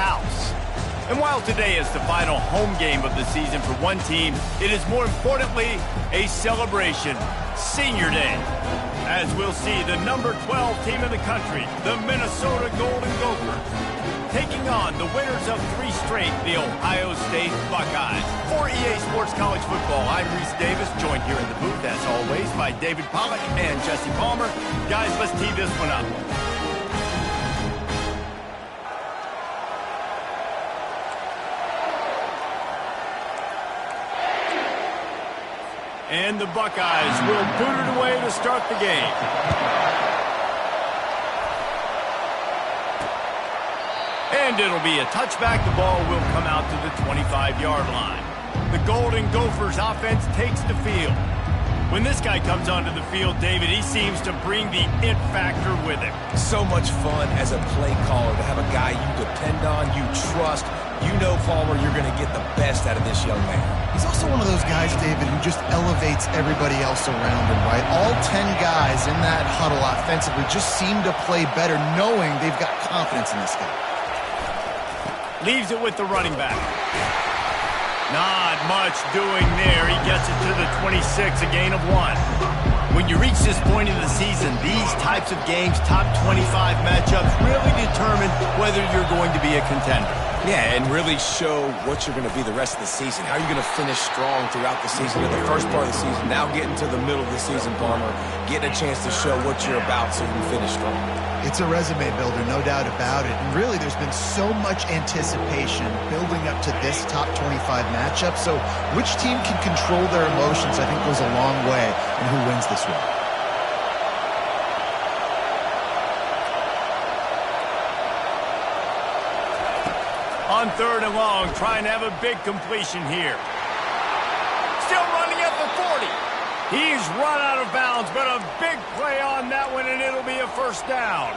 house. And while today is the final home game of the season for one team, it is more importantly a celebration, Senior Day. As we'll see the number 12 team in the country, the Minnesota Golden Gophers, taking on the winners of 3 straight, the Ohio State Buckeyes. For EA Sports College Football, I'm Reese Davis, joined here in the booth, as always, by David Pollack and Jesse Palmer. Guys, let's tee this one up. And the Buckeyes will boot it away to start the game. And it'll be a touchback. The ball will come out to the 25-yard line. The Golden Gophers offense takes the field. When this guy comes onto the field, David, he seems to bring the it factor with him. So much fun as a play caller to have a guy you depend on, you trust. You know, Palmer, you're going to get the best out of this young man. He's also one of those guys, David, who just elevates everybody else around him, right? All 10 guys in that huddle offensively just seem to play better knowing they've got confidence in this guy. Leaves it with the running back. Not much doing there. He gets it to the 26, a gain of 1. When you reach this point in the season, these types of games, top 25 matchups, really determine whether you're going to be a contender. Yeah, and really show what you're going to be the rest of the season. How you're going to finish strong throughout the season, in the first part of the season, now getting to the middle of the season, Palmer, getting a chance to show what you're about so you can finish strong. It's a resume builder, no doubt about it. And really, there's been so much anticipation building up to this top 25 matchup. So which team can control their emotions, I think, goes a long way in who wins this one. On 3rd and long, trying to have a big completion here. Still running at the 40. He's run out of bounds, but a big play on that one, and it'll be a first down.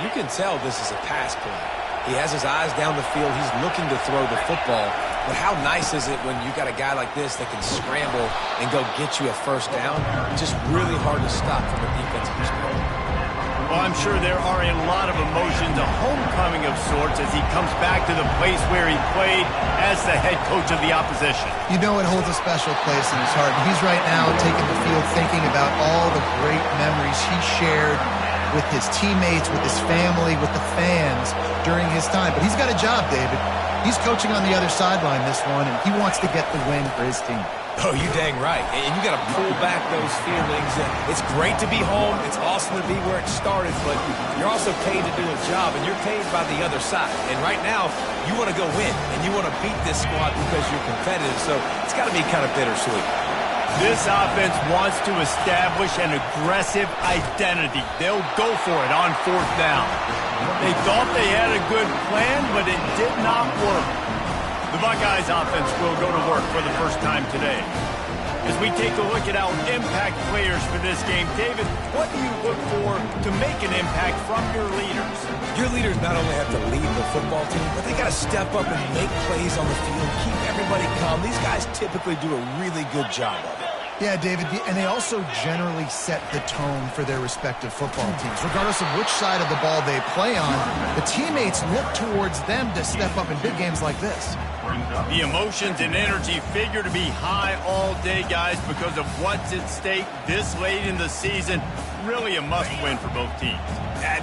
You can tell this is a pass play. He has his eyes down the field. He's looking to throw the football. But how nice is it when you got a guy like this that can scramble and go get you a first down? Just really hard to stop from a defensive perspective. Well, I'm sure there are a lot of emotions, a homecoming of sorts, as he comes back to the place where he played as the head coach of the opposition. You know it holds a special place in his heart. And he's right now taking the field thinking about all the great memories he shared with his teammates, with his family, with the fans during his time. But he's got a job, David. He's coaching on the other sideline this one, and he wants to get the win for his team. Oh, you dang right. And you got to pull back those feelings. It's great to be home. It's awesome to be where it started, but you're also paid to do a job, and you're paid by the other side. And right now, you want to go win, and you want to beat this squad because you're competitive, so it's got to be kind of bittersweet. This offense wants to establish an aggressive identity. They'll go for it on 4th down. They thought they had a good plan, but it did not work. The Buckeyes offense will go to work for the first time today. As we take a look at our impact players for this game, David, what do you look for to make an impact from your leaders? Your leaders not only have to lead the football team, but they got to step up and make plays on the field, keep everybody calm. These guys typically do a really good job of it. Yeah, David, and they also generally set the tone for their respective football teams. Regardless of which side of the ball they play on, the teammates look towards them to step up in big games like this. The emotions and energy figure to be high all day, guys, because of what's at stake this late in the season. Really a must-win for both teams.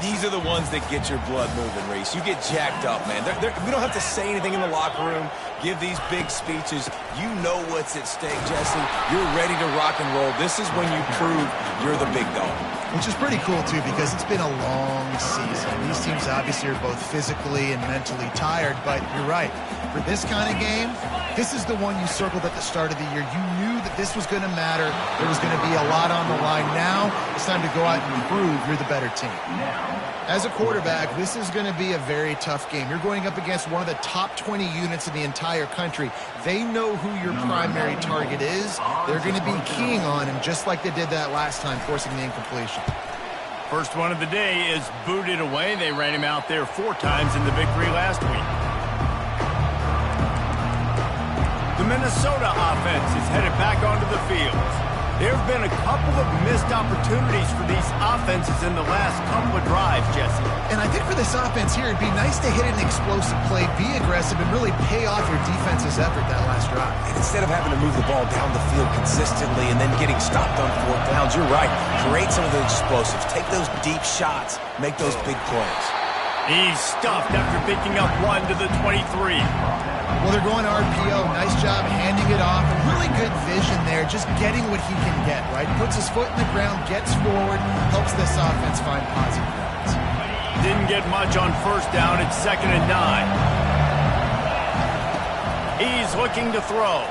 These are the ones that get your blood moving, Reese. You get jacked up, man. We don't have to say anything in the locker room, give these big speeches. You know what's at stake, Jesse. You're ready to rock and roll. This is when you prove you're the big dog. Which is pretty cool, too, because it's been a long season. These teams obviously are both physically and mentally tired, but you're right. For this kind of game, this is the one you circled at the start of the year. You knew that this was going to matter. There was going to be a lot on the line. Now it's time to go out and prove you're the better team. As a quarterback, this is going to be a very tough game. You're going up against one of the top 20 units in the entire country. They know who your primary target is. They're going to be keying on him just like they did that last time, forcing the incompletion. First one of the day is booted away. They ran him out there 4 times in the victory last week. The Minnesota offense is headed back onto the field. There have been a couple of missed opportunities for these offenses in the last couple of drives, Jesse. And I think for this offense here, it'd be nice to hit an explosive play, be aggressive, and really pay off your defense's effort that last drive. And instead of having to move the ball down the field consistently and then getting stopped on fourth downs, you're right. Create some of those explosives. Take those deep shots. Make those big plays. He's stuffed after picking up one to the 23. Well, they're going RPO. Nice job handing it off. And really good vision there, just getting what he can get, right? Puts his foot in the ground, gets forward, helps this offense find positive yards. Didn't get much on first down. It's 2nd and 9. He's looking to throw.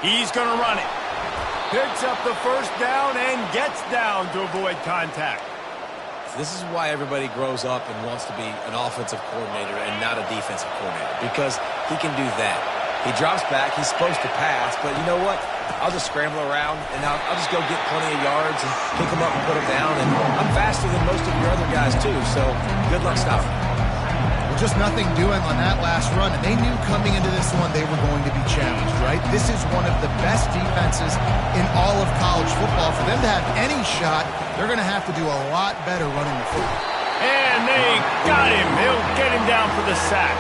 He's going to run it. Picks up the first down and gets down to avoid contact. This is why everybody grows up and wants to be an offensive coordinator and not a defensive coordinator, because he can do that. He drops back. He's supposed to pass, but you know what? I'll just scramble around, and I'll just go get plenty of yards and pick them up and put them down, and I'm faster than most of your other guys, too, so good luck stopping. Well, just nothing doing on that last run, and they knew coming into this one they were going to be challenged, right? This is one of the best defenses in all of college football. For them to have any shot, they're going to have to do a lot better running the football. And they got him. He'll get him down for the sack.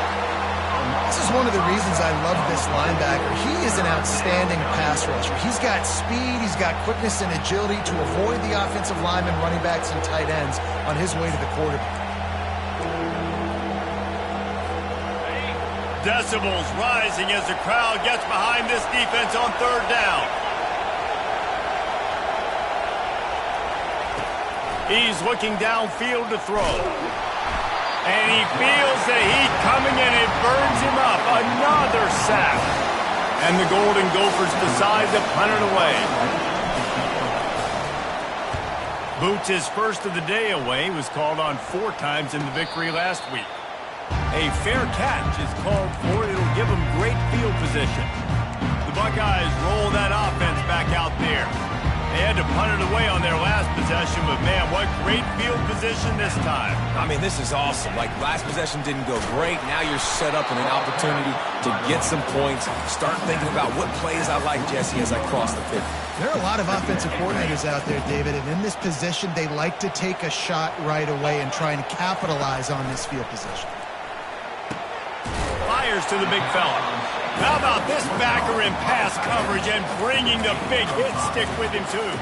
This is one of the reasons I love this linebacker. He is an outstanding pass rusher. He's got speed, he's got quickness and agility to avoid the offensive linemen, running backs, and tight ends on his way to the quarterback. Decibels rising as the crowd gets behind this defense on third down. He's looking downfield to throw. And he feels the heat coming and it burns him up. Another sack. And the Golden Gophers decide to punt it away. Boots his first of the day away. Was called on 4 times in the victory last week. A fair catch is called for. It'll give them great field position. The Buckeyes roll that offense back out there. They had to punt it away on their last possession, but man, what great field position this time. I mean, this is awesome. Like, last possession didn't go great. Now you're set up in an opportunity to get some points. Start thinking about what plays I like, Jesse, as I cross the 50. There are a lot of offensive coordinators out there, David, and in this position, they like to take a shot right away and try and capitalize on this field position. Fires to the big fella. How about this backer in pass coverage and bringing the big hit stick with him, too?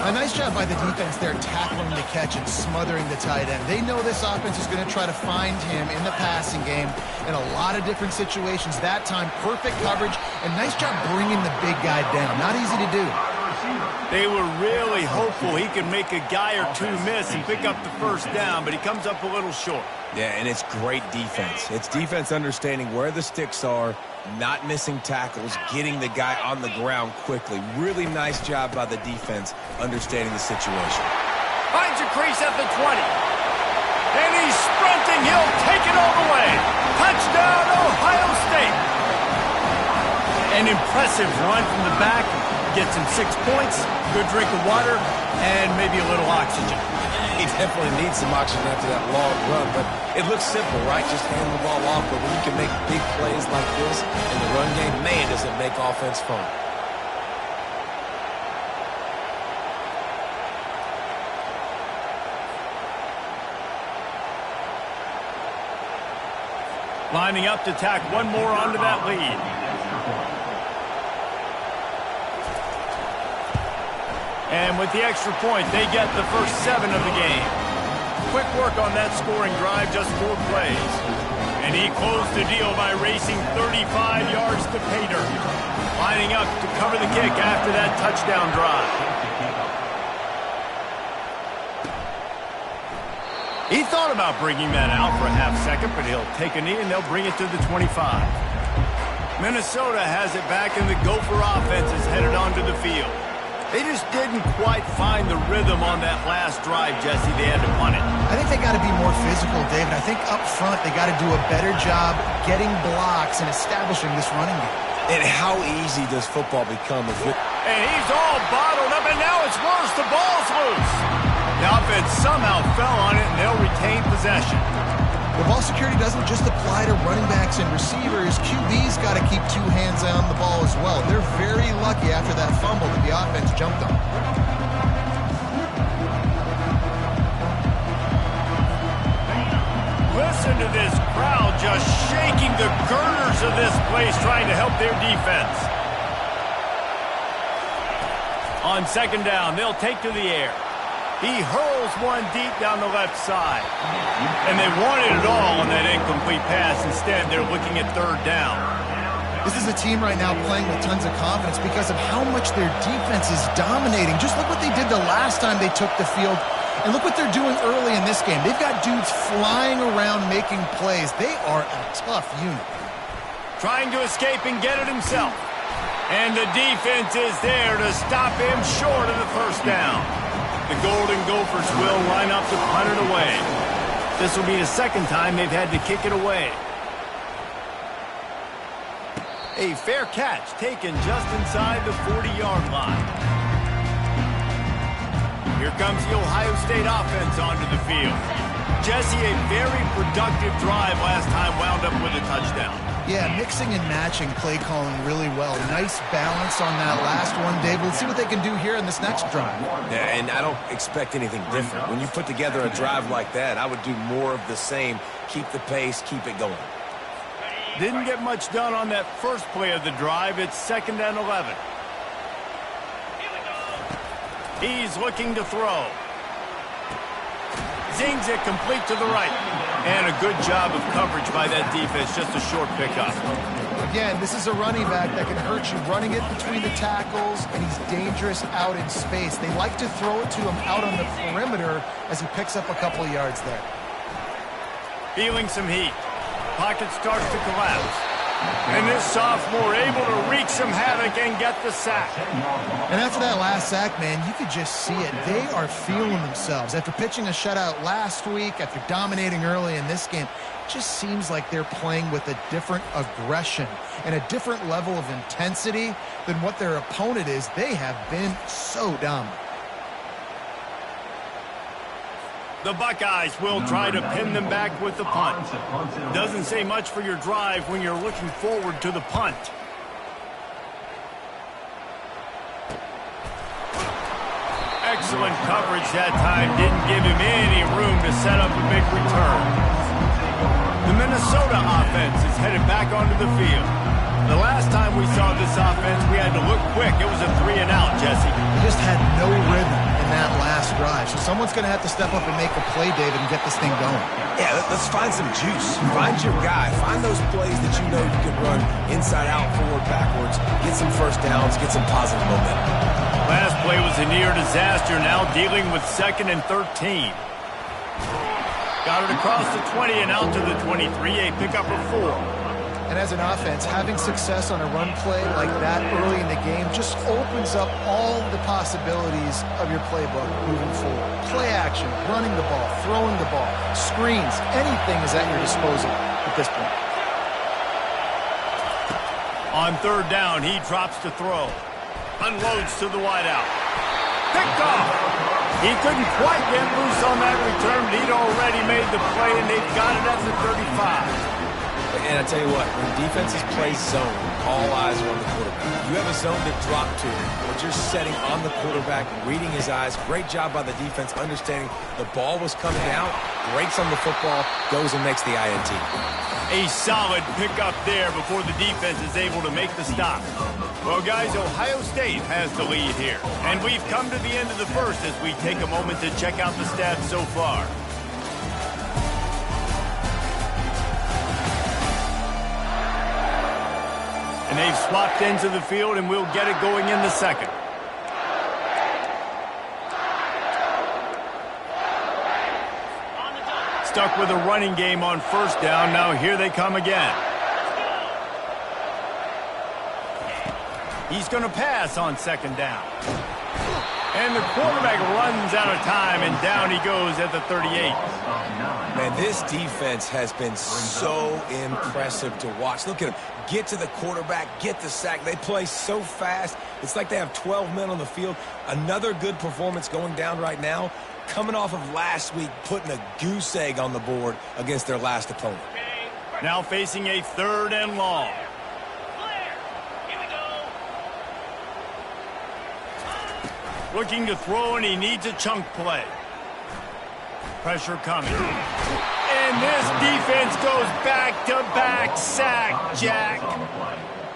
A nice job by the defense there, tackling the catch and smothering the tight end. They know this offense is going to try to find him in the passing game in a lot of different situations. That time, perfect coverage, and nice job bringing the big guy down. Not easy to do. They were really hopeful he could make a guy or two miss and pick up the first down, but he comes up a little short. Yeah, and it's great defense. It's defense understanding where the sticks are, not missing tackles, getting the guy on the ground quickly. Really nice job by the defense understanding the situation. Finds a crease at the 20. And he's sprinting. He'll take it all the way. Touchdown, Ohio State. An impressive run from the back. Gets him 6 points, good drink of water, and maybe a little oxygen. He definitely needs some oxygen after that long run, but it looks simple, right? Just hand the ball off, but when you can make big plays like this in the run game, man, does it make offense fun. Lining up to tack one more onto that lead. And with the extra point, they get the first 7 of the game. Quick work on that scoring drive, just 4 plays. And he closed the deal by racing 35 yards to pay dirt. Lining up to cover the kick after that touchdown drive. He thought about bringing that out for a half second, but he'll take a knee and they'll bring it to the 25. Minnesota has it back and the Gopher offense is headed onto the field. They just didn't quite find the rhythm on that last drive, Jesse. They had to punt it. I think they got to be more physical, David. I think up front they got to do a better job getting blocks and establishing this running game. And how easy does football become if you're... And he's all bottled up, and now it's worse. The ball's loose. The offense somehow fell on it, and they'll retain possession. The ball security doesn't just apply to running backs and receivers. QB's got to keep 2 hands on the ball as well. They're very lucky after that fumble that the offense jumped on. Listen to this crowd just shaking the girders of this place, trying to help their defense. On second down, they'll take to the air. He hurls one deep down the left side. And they wanted it all on that incomplete pass. Instead, they're looking at third down. This is a team right now playing with tons of confidence because of how much their defense is dominating. Just look what they did the last time they took the field. And look what they're doing early in this game. They've got dudes flying around making plays. They are a tough unit. Trying to escape and get it himself. And the defense is there to stop him short of the first down. The Golden Gophers will line up to punt it away. This will be the second time they've had to kick it away. A fair catch taken just inside the 40-yard line. Here comes the Ohio State offense onto the field. Jesse, a very productive drive last time, wound up with a touchdown. Yeah, mixing and matching play calling really well. Nice balance on that last one, Dave. We'll see what they can do here in this next drive. Yeah, and I don't expect anything different. When you put together a drive like that, I would do more of the same. Keep the pace, keep it going. Didn't get much done on that first play of the drive. It's 2nd and 11. He's looking to throw. Zings it complete to the right. And a good job of coverage by that defense. Just a short pickup. Again, this is a running back that can hurt you running it between the tackles, and he's dangerous out in space. They like to throw it to him out on the perimeter as he picks up a couple yards there. Feeling some heat. Pocket starts to collapse. And this sophomore able to wreak some havoc and get the sack. And after that last sack, man, you could just see it. They are feeling themselves. After pitching a shutout last week, after dominating early in this game, it just seems like they're playing with a different aggression and a different level of intensity than what their opponent is. They have been so dominant. The Buckeyes will try to pin them back with the punt. Doesn't say much for your drive when you're looking forward to the punt. Excellent coverage that time. Didn't give him any room to set up a big return. The Minnesota offense is headed back onto the field. The last time we saw this offense, we had to look quick. It was a 3-and-out, Jesse. They just had no rhythm in that last drive. So someone's going to have to step up and make a play, David, and get this thing going. Yeah, let's find some juice. Find your guy. Find those plays that you know you can run inside out, forward, backwards. Get some first downs. Get some positive momentum. Last play was a near disaster. Now dealing with 2nd and 13. Got it across the 20 and out to the 23. A pickup of 4. And as an offense, having success on a run play like that early in the game just opens up all the possibilities of your playbook moving forward. Play action, running the ball, throwing the ball, screens, anything is at your disposal at this point. On 3rd down, he drops to throw. Unloads to the wideout. Picked off. He couldn't quite get loose on that return, but he'd already made the play, and they've got it at the 35. And I tell you what, when defenses play zone, all eyes are on the quarterback. You have a zone to drop to, but you're setting on the quarterback, reading his eyes. Great job by the defense, understanding the ball was coming out, breaks on the football, goes and makes the INT. A solid pickup there before the defense is able to make the stop. Well, guys, Ohio State has the lead here. And we've come to the end of the first as we take a moment to check out the stats so far. And they've swapped into the field, and we'll get it going in the second. Stuck with a running game on 1st down. Now here they come again. He's going to pass on 2nd down. And the quarterback runs out of time, and down he goes at the 38. Man, this defense has been so impressive to watch. Look at them. Get to the quarterback, get the sack. They play so fast. It's like they have 12 men on the field. Another good performance going down right now. Coming off of last week, putting a goose egg on the board against their last opponent. Now facing a 3rd and long. Looking to throw, and he needs a chunk play. Pressure coming. And this defense goes back-to-back sack, Jack.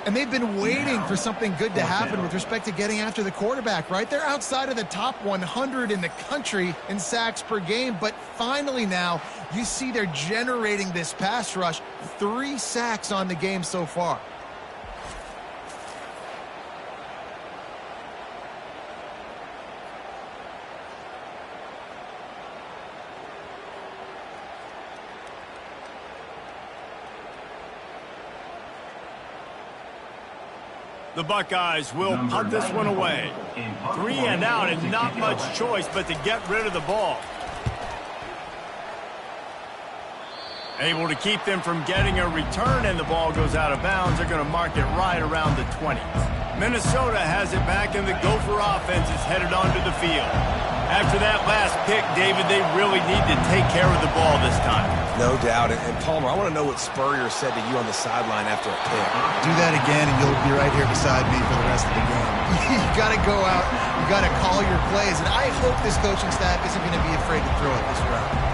And they've been waiting for something good to happen with respect to getting after the quarterback, right? They're outside of the top 100 in the country in sacks per game, but finally now you see they're generating this pass rush. 3 sacks on the game so far. The Buckeyes will punt this one away. 3 and out, and not much choice but to get rid of the ball. Able to keep them from getting a return, and the ball goes out of bounds. They're going to mark it right around the 20. Minnesota has it back, and the Gopher offense is headed onto the field. After that last pick, David, they really need to take care of the ball this time. No doubt. And Palmer, I want to know what Spurrier said to you on the sideline after a pick. Do that again, and you'll be right here beside me for the rest of the game. You got to go out. You got to call your plays, and I hope this coaching staff isn't going to be afraid to throw it this round.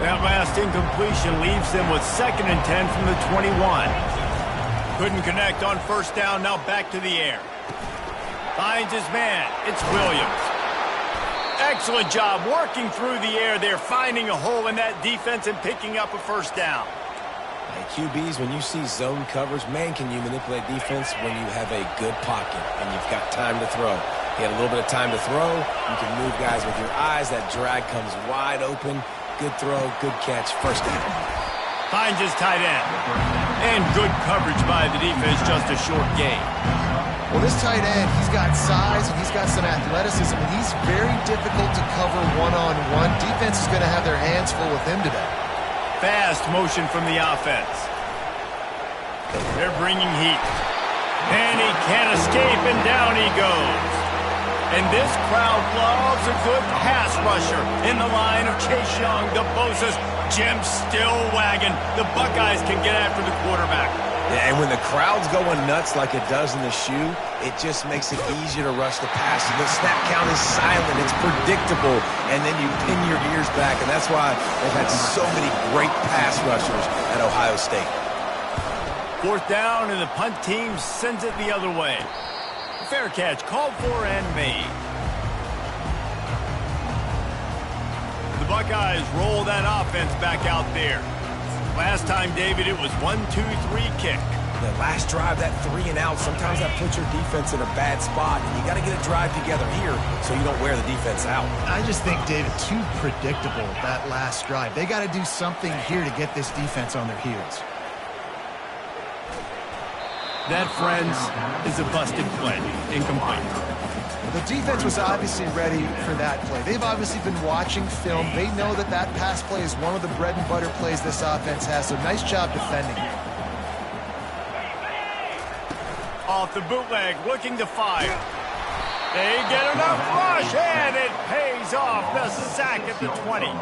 That last incompletion leaves them with 2nd and 10 from the 21. Couldn't connect on 1st down, now back to the air. Finds his man, it's Williams. Excellent job working through the air there, finding a hole in that defense and picking up a 1st down. Hey, QBs, when you see zone coverage, man, can you manipulate defense when you have a good pocket and you've got time to throw. You had a little bit of time to throw, you can move guys with your eyes, that drag comes wide open. Good throw, good catch, 1st down. Finds his tight end. And good coverage by the defense, just a short gain. Well, this tight end, he's got size and he's got some athleticism, and he's very difficult to cover one-on-one. Defense is going to have their hands full with him today. Fast motion from the offense. They're bringing heat. And he can't escape, and down he goes. And this crowd loves a good pass rusher in the line of Chase Young, the Bosa's, Jim still wagging. The Buckeyes can get after the quarterback. Yeah, and when the crowd's going nuts like it does in the shoe, it just makes it easier to rush the pass. The snap count is silent. It's predictable. And then you pin your ears back, and that's why they've had so many great pass rushers at Ohio State. 4th down, and the punt team sends it the other way. Fair catch, called for and made. The Buckeyes roll that offense back out there. Last time, David, it was 1-2-3 kick. The last drive, that 3 and out, sometimes that puts your defense in a bad spot, and you got to get a drive together here so you don't wear the defense out. I just think, David, too predictable, that last drive. They got to do something here to get this defense on their heels. That, friends, is a busted play. Incomplete. The defense was obviously ready for that play. They've obviously been watching film. They know that that pass play is one of the bread and butter plays this offense has, so nice job defending it. Off the bootleg, looking to fire. They get enough rush, and it pays off. The sack at the 20.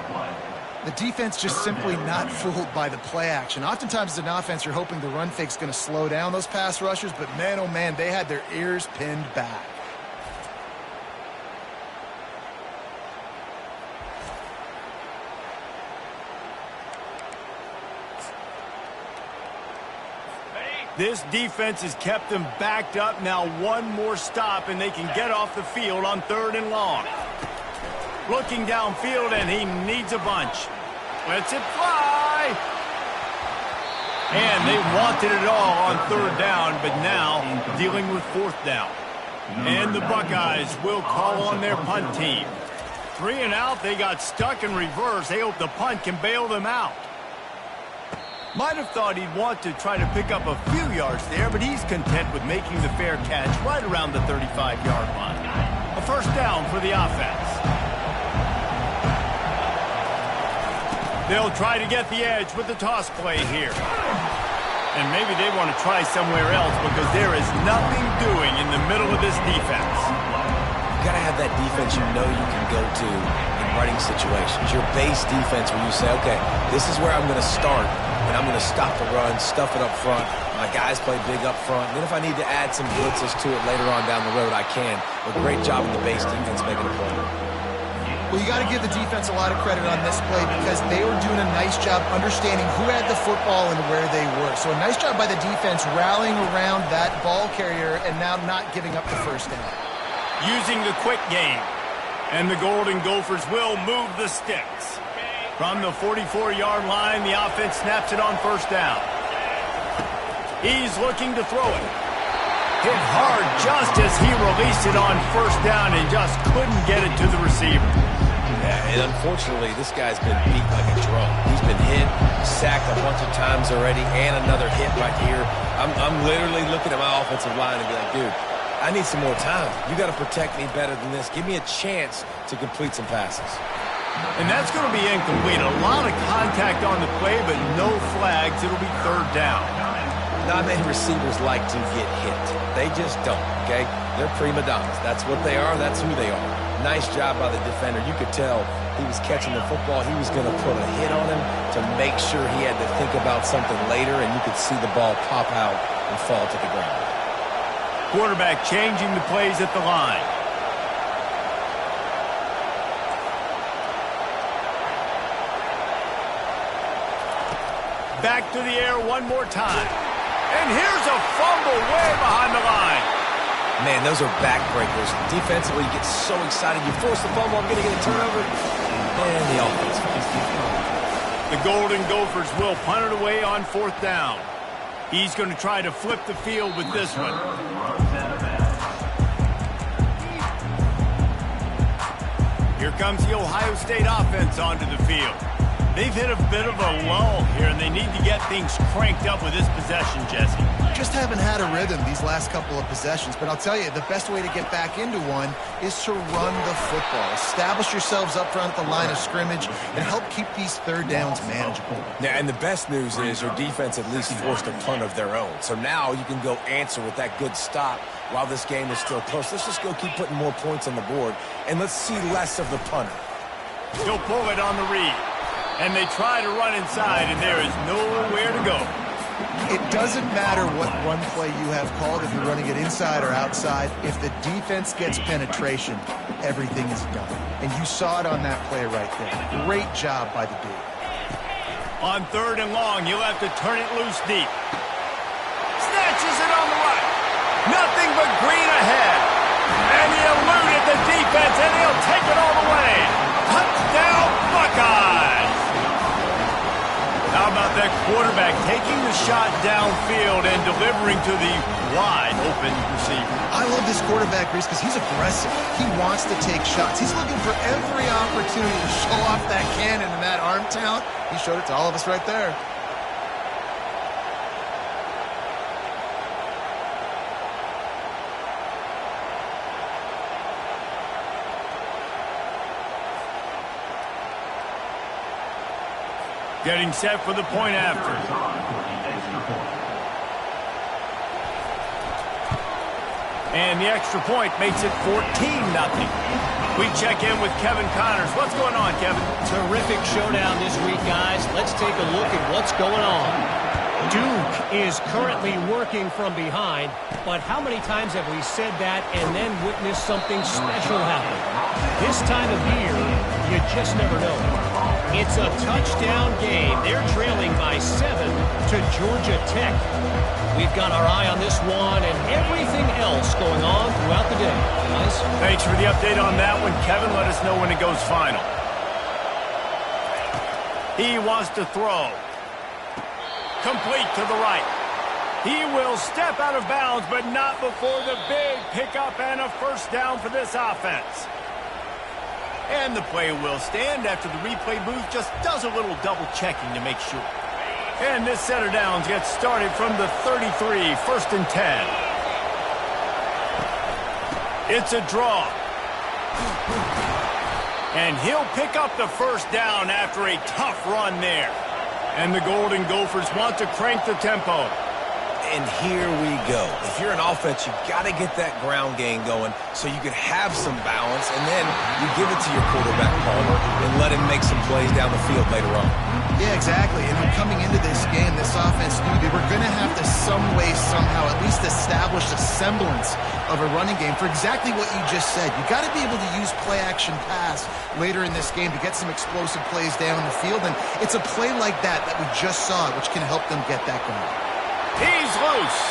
The defense just simply not fooled by the play action. Oftentimes as an offense, you're hoping the run fake's going to slow down those pass rushers, but man, oh man, they had their ears pinned back. This defense has kept them backed up. Now one more stop, and they can get off the field on 3rd and long. Looking downfield, and he needs a bunch. Lets it fly. And they wanted it all on 3rd down, but now dealing with 4th down. And the Buckeyes will call on their punt team. 3 and out, they got stuck in reverse. They hope the punt can bail them out. Might have thought he'd want to try to pick up a few yards there, but he's content with making the fair catch right around the 35-yard line. A first down for the offense. They'll try to get the edge with the toss play here. And maybe they want to try somewhere else because there is nothing doing in the middle of this defense. You got to have that defense you know you can go to in running situations. Your base defense where you say, okay, this is where I'm going to start, and I'm going to stop the run, stuff it up front. My guys play big up front. And then if I need to add some blitzes to it later on down the road, I can. A great job of the base defense making a play. Well, you got to give the defense a lot of credit on this play because they were doing a nice job understanding who had the football and where they were. So a nice job by the defense rallying around that ball carrier and now not giving up the first down. Using the quick game. And the Golden Gophers will move the sticks. From the 44-yard line, the offense snaps it on first down. He's looking to throw it. Hit hard just as he released it on first down and just couldn't get it to the receiver. Yeah, and unfortunately, this guy's been beat like a drum. He's been hit, sacked a bunch of times already, and another hit right here. I'm literally looking at my offensive line and be like, dude, I need some more time. You got to protect me better than this. Give me a chance to complete some passes. And that's going to be incomplete. A lot of contact on the play, but no flags. It'll be third down. Not many receivers like to get hit. They just don't, okay? They're prima donnas. That's what they are. That's who they are. Nice job by the defender. You could tell he was catching the football. He was going to put a hit on him to make sure he had to think about something later, and you could see the ball pop out and fall to the ground. Quarterback changing the plays at the line. Back to the air one more time. And here's a fumble way behind the line. Man, those are backbreakers. Defensively, you get so excited. You force the fumble, I'm going to get a turnover. And the offense falls. The Golden Gophers will punt it away on fourth down. He's going to try to flip the field with this one. Here comes the Ohio State offense onto the field. They've hit a bit of a lull here, and they need to get things cranked up with this possession, Jesse. Just haven't had a rhythm these last couple of possessions, but I'll tell you, the best way to get back into one is to run the football. Establish yourselves up front at the line of scrimmage and help keep these third downs manageable. Yeah, and the best news is your defense at least forced a punt of their own. So now you can go answer with that good stop while this game is still close. Let's just go keep putting more points on the board, and let's see less of the punter. He'll pull it on the read. And they try to run inside, and there is nowhere to go. It doesn't matter what run play you have called, if you're running it inside or outside. If the defense gets penetration, everything is done. And you saw it on that play right there. Great job by the D. On third and long, you'll have to turn it loose deep. Snatches it on the right. Nothing but green ahead. And he eluded the defense, and he'll take it all the way. Touchdown, Buckeyes! How about that quarterback taking the shot downfield and delivering to the wide-open receiver? I love this quarterback, Reese, because he's aggressive. He wants to take shots. He's looking for every opportunity to show off that cannon and that arm talent. He showed it to all of us right there. Getting set for the point after. And the extra point makes it 14-0. We check in with Kevin Connors. What's going on, Kevin? Terrific showdown this week, guys. Let's take a look at what's going on. Duke is currently working from behind, but how many times have we said that and then witnessed something special happen? This time of year, you just never know. It's a touchdown game. They're trailing by 7 to Georgia Tech. We've got our eye on this one and everything else going on throughout the day. Guys? Thanks for the update on that one, Kevin. Let us know when it goes final. He wants to throw. Complete to the right. He will step out of bounds, but not before the big pickup and a first down for this offense. And the play will stand after the replay booth just does a little double checking to make sure. And this set of downs gets started from the 33, 1st and 10. It's a draw. And he'll pick up the first down after a tough run there. And the Golden Gophers want to crank the tempo. And here we go. If you're an offense, you got to get that ground game going so you can have some balance, and then you give it to your quarterback, Palmer, and let him make some plays down the field later on. Yeah, exactly. And then coming into this game, this offense knew they were going to have to some way, somehow, at least establish a semblance of a running game for exactly what you just said. You got to be able to use play-action pass later in this game to get some explosive plays down the field, and it's a play like that we just saw, which can help them get that going. He's loose.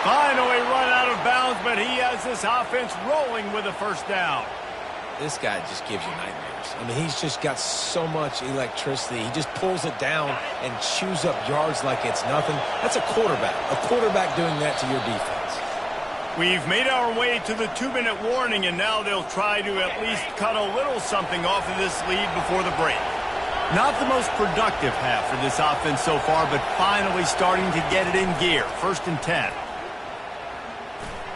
Finally run out of bounds, but he has this offense rolling with a first down. This guy just gives you nightmares. I mean, he's just got so much electricity. He just pulls it down and chews up yards like it's nothing. That's a quarterback doing that to your defense. We've made our way to the 2-minute warning, and now they'll try to at least cut a little something off of this lead before the break. Not the most productive half for this offense so far, but finally starting to get it in gear. 1st and 10.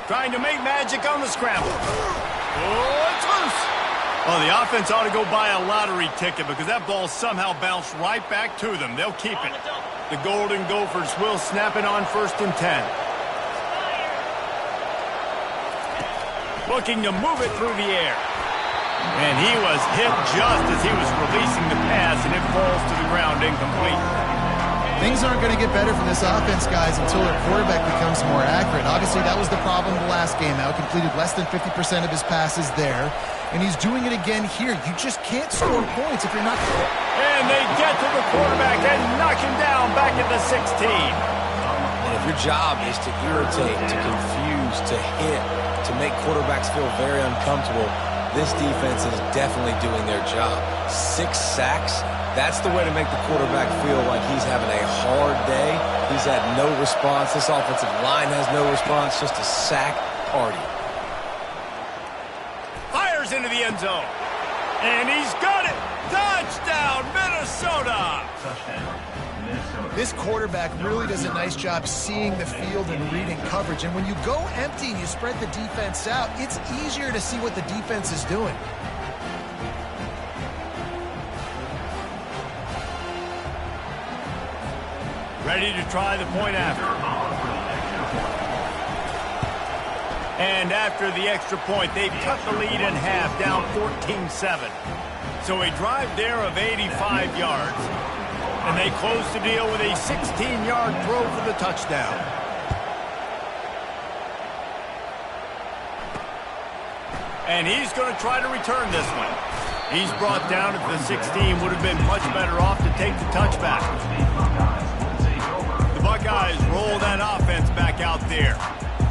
Trying to make magic on the scramble. Oh, it's loose. Oh, the offense ought to go buy a lottery ticket because that ball somehow bounced right back to them. They'll keep it. The Golden Gophers will snap it on 1st and 10. Looking to move it through the air. And he was hit just as he was releasing the pass, and it falls to the ground incomplete. Things aren't going to get better for this offense, guys, until their quarterback becomes more accurate. Obviously, that was the problem the last game out. Completed less than 50% of his passes there. And he's doing it again here. You just can't score points if you're not... And they get to the quarterback and knock him down back at the 16. And if your job is to irritate, to confuse, to hit, to make quarterbacks feel very uncomfortable, this defense is definitely doing their job. 6 sacks, that's the way to make the quarterback feel like he's having a hard day. He's had no response. This offensive line has no response, just a sack party. Fires into the end zone. And he's got it. Touchdown, Minnesota. This quarterback really does a nice job seeing the field and reading coverage. And when you go empty and you spread the defense out, it's easier to see what the defense is doing. Ready to try the point after. And after the extra point, they've cut the lead in half, down 14-7. So a drive there of 85 yards. And they close the deal with a 16-yard throw for the touchdown. And he's going to try to return this one. He's brought down at the 16. Would have been much better off to take the touchback. The Buckeyes roll that offense back out there.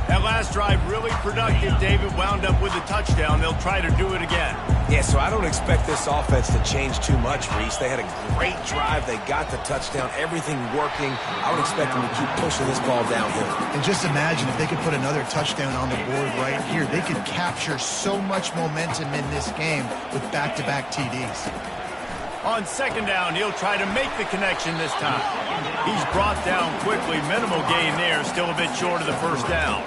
That last drive really productive. David wound up with a touchdown. They'll try to do it again. Yeah, so I don't expect this offense to change too much, Reese. They had a great drive. They got the touchdown. Everything working. I would expect them to keep pushing this ball downhill. And just imagine if they could put another touchdown on the board right here. They could capture so much momentum in this game with back-to-back TDs. On 2nd down, he'll try to make the connection this time. He's brought down quickly. Minimal gain there. Still a bit short of the first down.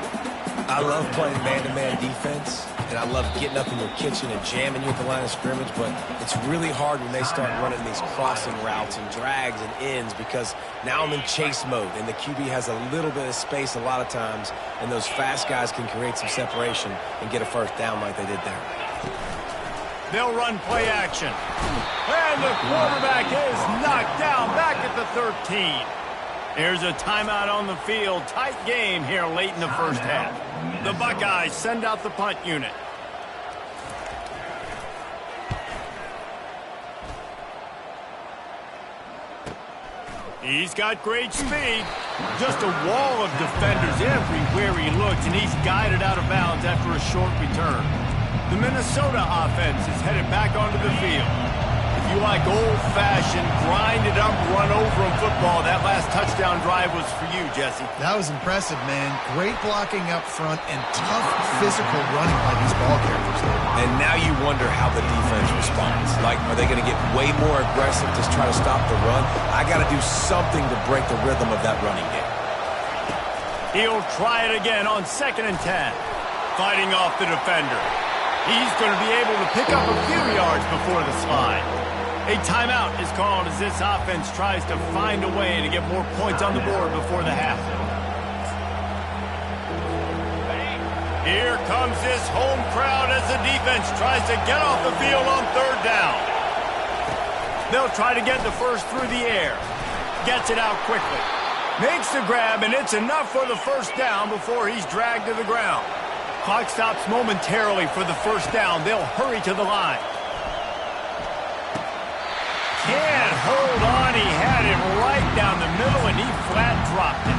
I love playing man-to-man defense, and I love getting up in your kitchen and jamming you at the line of scrimmage, but it's really hard when they start running these crossing routes and drags and ends because now I'm in chase mode, and the QB has a little bit of space a lot of times, and those fast guys can create some separation and get a first down like they did there. They'll run play action. And the quarterback is knocked down back at the 13. There's a timeout on the field. Tight game here late in the first half. The Buckeyes send out the punt unit. He's got great speed. Just a wall of defenders everywhere he looks, and he's guided out of bounds after a short return. The Minnesota offense is headed back onto the field. If you like old-fashioned, grind-it-up, run-over-'em football, that last touchdown drive was for you, Jesse. That was impressive, man. Great blocking up front and tough physical running by these ball carriers there. And now you wonder how the defense responds. Like, are they going to get way more aggressive to try to stop the run? I got to do something to break the rhythm of that running game. He'll try it again on 2nd and 10. Fighting off the defender. He's going to be able to pick up a few yards before the slide. A timeout is called as this offense tries to find a way to get more points on the board before the half. Here comes this home crowd as the defense tries to get off the field on 3rd down. They'll try to get the first through the air. Gets it out quickly. Makes the grab, and it's enough for the 1st down before he's dragged to the ground. Clock stops momentarily for the 1st down. They'll hurry to the line. Can't hold on. He had it right down the middle, and he flat dropped it.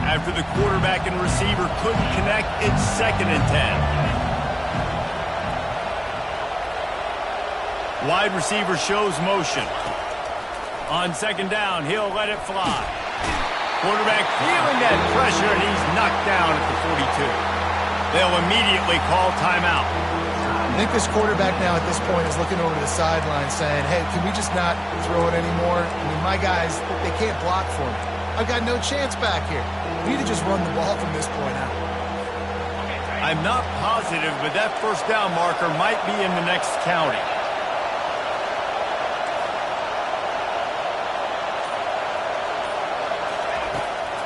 After the quarterback and receiver couldn't connect, it's 2nd and 10. Wide receiver shows motion. On 2nd down, he'll let it fly. Quarterback feeling that pressure, and he's knocked down at the 42. They'll immediately call timeout. I think this quarterback now at this point is looking over the sideline saying, hey, can we just not throw it anymore? I mean, my guys, they can't block for me. I've got no chance back here. We need to just run the ball from this point out. I'm not positive, but that 1st down marker might be in the next county.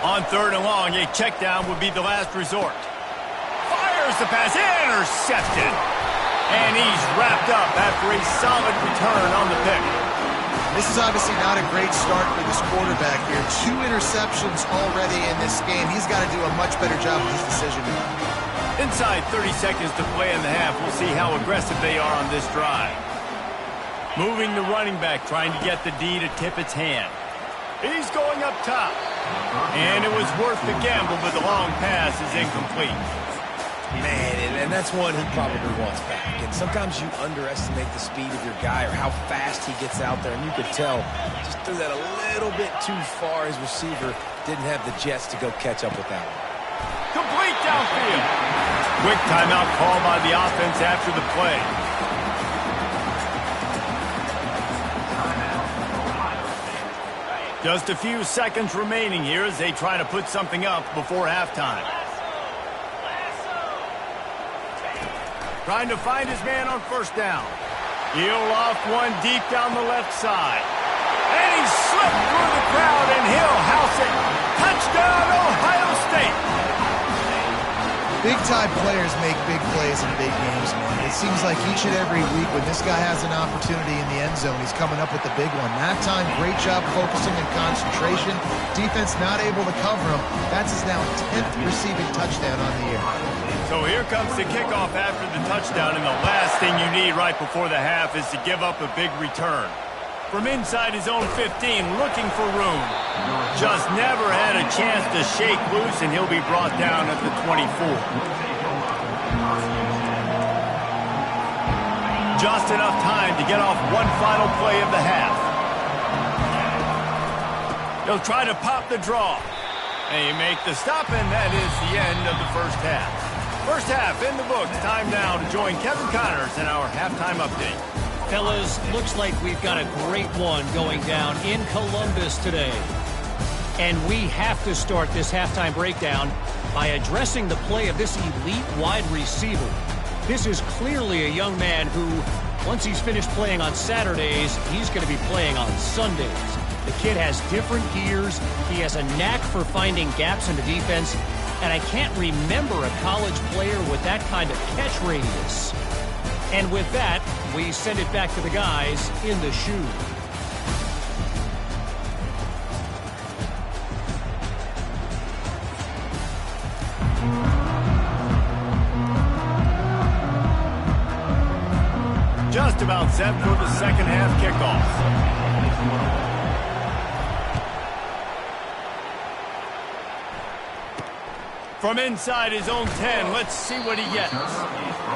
On 3rd and long, a check down would be the last resort. Fires the pass, intercepted. And he's wrapped up after a solid return on the pick. This is obviously not a great start for this quarterback here. 2 interceptions already in this game. He's got to do a much better job with his decision. Inside 30 seconds to play in the half. We'll see how aggressive they are on this drive. Moving the running back, trying to get the D to tip its hand. He's going up top. And it was worth the gamble, but the long pass is incomplete. Man, and that's one he probably wants back. And sometimes you underestimate the speed of your guy or how fast he gets out there. And you could tell just threw that a little bit too far. His receiver didn't have the jets to go catch up with that one. Complete downfield. Quick timeout call by the offense after the play. Just a few seconds remaining here as they try to put something up before halftime. Trying to find his man on 1st down. He'll loft one deep down the left side. And he slipped through the crowd, and he'll house it. Touchdown, Ohio State. Big-time players make big plays in big games, man. It seems like each and every week when this guy has an opportunity in the end zone, he's coming up with the big one. That time, great job focusing and concentration. Defense not able to cover him. That's his now 10th receiving touchdown on the year. So here comes the kickoff after the touchdown, and the last thing you need right before the half is to give up a big return. From inside his own 15, looking for room. Just never had a chance to shake loose, and he'll be brought down at the 24. Just enough time to get off one final play of the half. He'll try to pop the draw. And you make the stop, and that is the end of the 1st half. 1st half in the books. Time now to join Kevin Connors in our halftime update. Fellas, looks like we've got a great one going down in Columbus today. And we have to start this halftime breakdown by addressing the play of this elite wide receiver. This is clearly a young man who, once he's finished playing on Saturdays, he's going to be playing on Sundays. The kid has different gears. He has a knack for finding gaps in the defense. And I can't remember a college player with that kind of catch radius. And with that, we send it back to the guys in the shoe. Just about set for the 2nd half kickoff. From inside his own 10, let's see what he gets.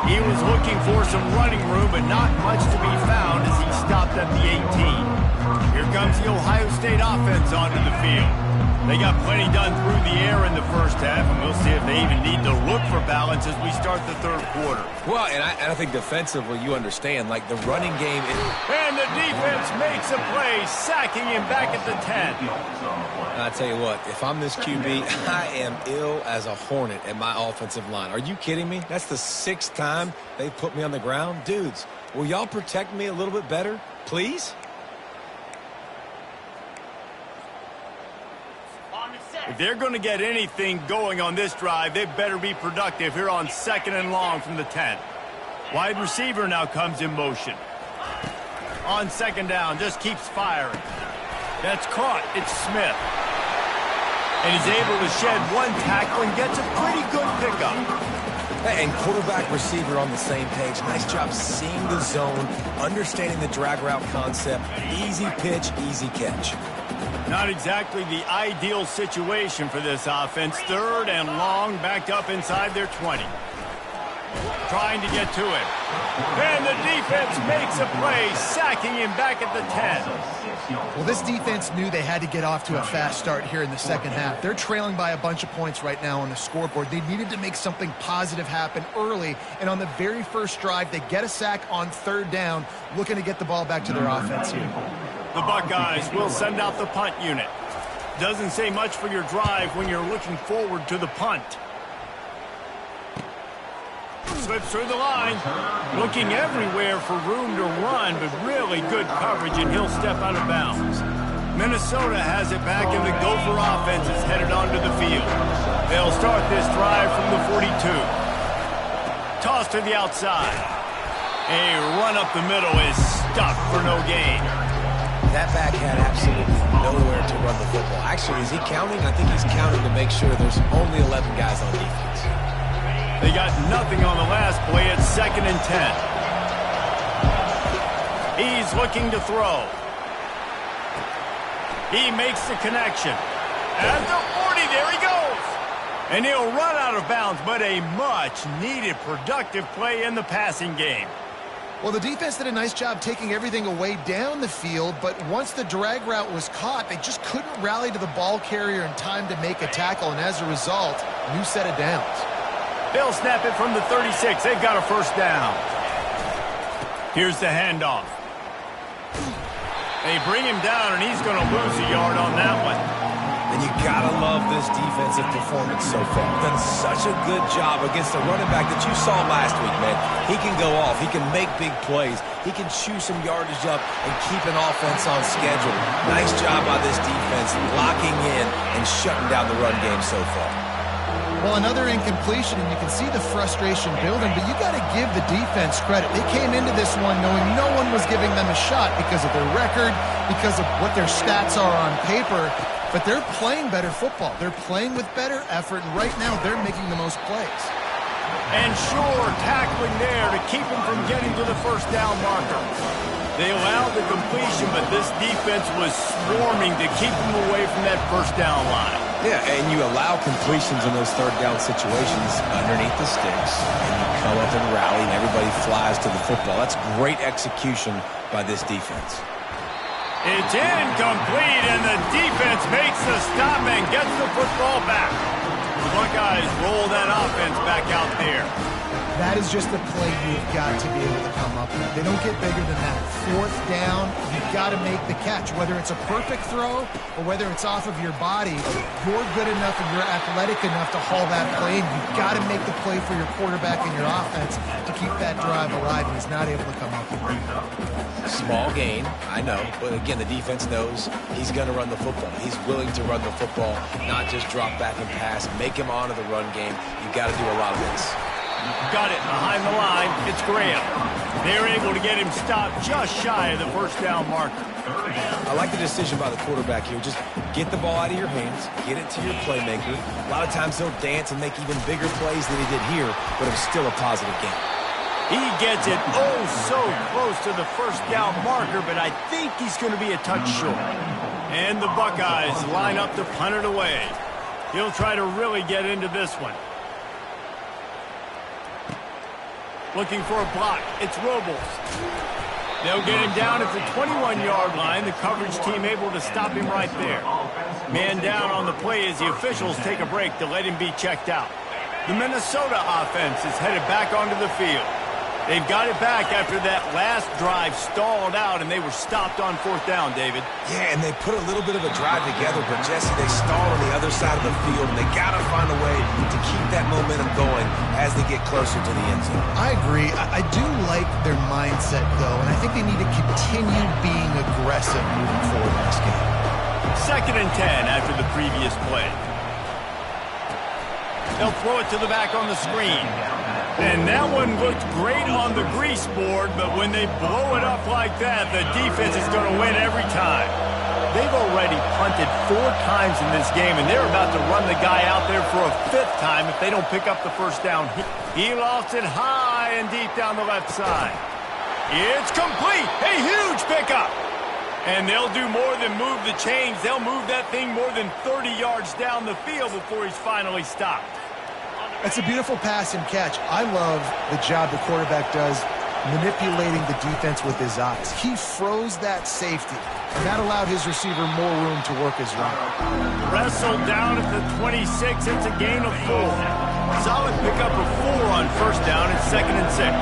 He was looking for some running room, but not much to be found as he stopped at the 18. Here comes the Ohio State offense onto the field. They got plenty done through the air in the first half, and we'll see if they even need to look for balance as we start the third quarter. Well, and I think defensively, you understand, like the running game. And the defense makes a play, sacking him back at the 10. I tell you what, if I'm this QB, I am ill as a hornet at my offensive line. Are you kidding me? That's the 6th time they've put me on the ground. Dudes, will y'all protect me a little bit better, please? If they're going to get anything going on this drive, they better be productive here on 2nd and long from the 10. Wide receiver now comes in motion. On 2nd down, just keeps firing. That's caught. It's Smith. And he's able to shed one tackle and gets a pretty good pickup. And quarterback receiver on the same page. Nice job seeing the zone, understanding the drag route concept. Easy pitch, easy catch. Not exactly the ideal situation for this offense. 3rd and long, backed up inside their 20. Trying to get to him. And the defense makes a play, sacking him back at the 10. Well, this defense knew they had to get off to a fast start here in the second half. They're trailing by a bunch of points right now on the scoreboard. They needed to make something positive happen early, and on the very first drive, they get a sack on 3rd down, looking to get the ball back to their offense here. The Buckeyes will send out the punt unit. Doesn't say much for your drive when you're looking forward to the punt. Slips through the line. Looking everywhere for room to run, but really good coverage, and he'll step out of bounds. Minnesota has it back, and the Gopher offense is headed onto the field. They'll start this drive from the 42. Toss to the outside. A run up the middle is stuffed for no gain. That back had absolutely nowhere to run the football. Actually, is he counting? I think he's counting to make sure there's only 11 guys on defense. They got nothing on the last play. It's 2nd and 10. He's looking to throw. He makes the connection. At the 40, there he goes. And he'll run out of bounds, but a much-needed productive play in the passing game. Well, the defense did a nice job taking everything away down the field, but once the drag route was caught, they just couldn't rally to the ball carrier in time to make a tackle, and as a result, new set of downs. They'll snap it from the 36. They've got a first down. Here's the handoff. They bring him down, and he's going to lose a yard on that one. And you gotta love this defensive performance so far. Done such a good job against the running back that you saw last week, man. He can go off. He can make big plays. He can chew some yardage up and keep an offense on schedule. Nice job by this defense locking in and shutting down the run game so far. Well, another incompletion, and you can see the frustration building, but you got to give the defense credit. They came into this one knowing no one was giving them a shot because of their record, because of what their stats are on paper, but they're playing better football. They're playing with better effort, and right now they're making the most plays. And sure, tackling there to keep him from getting to the first down marker. They allowed the completion, but this defense was swarming to keep him away from that first down line. Yeah, and you allow completions in those 3rd down situations underneath the sticks, and you come up and rally, and everybody flies to the football. That's great execution by this defense. It's incomplete, and the defense makes the stop and gets the football back. The Buckeyes roll that offense back out there. That is just a play you've got to be able to come up with. They don't get bigger than that. 4th down, you've got to make the catch. Whether it's a perfect throw or whether it's off of your body, you're good enough and you're athletic enough to haul that play in. You've got to make the play for your quarterback and your offense to keep that drive alive, and he's not able to come up with it. Small gain, I know, but again, the defense knows he's going to run the football. He's willing to run the football, not just drop back and pass, make him honor the run game. You've got to do a lot of this. Got it behind the line. It's Graham. They're able to get him stopped just shy of the first down marker. I like the decision by the quarterback here. Just get the ball out of your hands, get it to your playmaker. A lot of times he'll dance and make even bigger plays than he did here, but it was still a positive game. He gets it so close to the first down marker, but I think he's going to be a touch short. And the Buckeyes line up to punt it away. He'll try to really get into this one. Looking for a block. It's Robles. They'll get him down at the 21-yard line. The coverage team able to stop him right there. Man down on the play as the officials take a break to let him be checked out. The Minnesota offense is headed back onto the field. They've got it back after that last drive stalled out, and they were stopped on 4th down, David. Yeah, and they put a little bit of a drive together, but, Jesse, they stalled on the other side of the field, and they got to find a way to keep that momentum going as they get closer to the end zone. I agree. I do like their mindset, though, and I think they need to continue being aggressive moving forward in this game. 2nd and 10 after the previous play. They'll throw it to the back on the screen. And that one looked great on the grease board, but when they blow it up like that, the defense is going to win every time. They've already punted 4 times in this game, and they're about to run the guy out there for a 5th time if they don't pick up the first down. He lost it high and deep down the left side. It's complete. A huge pickup. And they'll do more than move the chains. They'll move that thing more than 30 yards down the field before he's finally stopped. It's a beautiful pass and catch. I love the job the quarterback does manipulating the defense with his eyes. He froze that safety, and that allowed his receiver more room to work his route. Wrestled down at the 26. It's a gain of 4. Solid pickup of 4 on 1st down and 2nd and 6.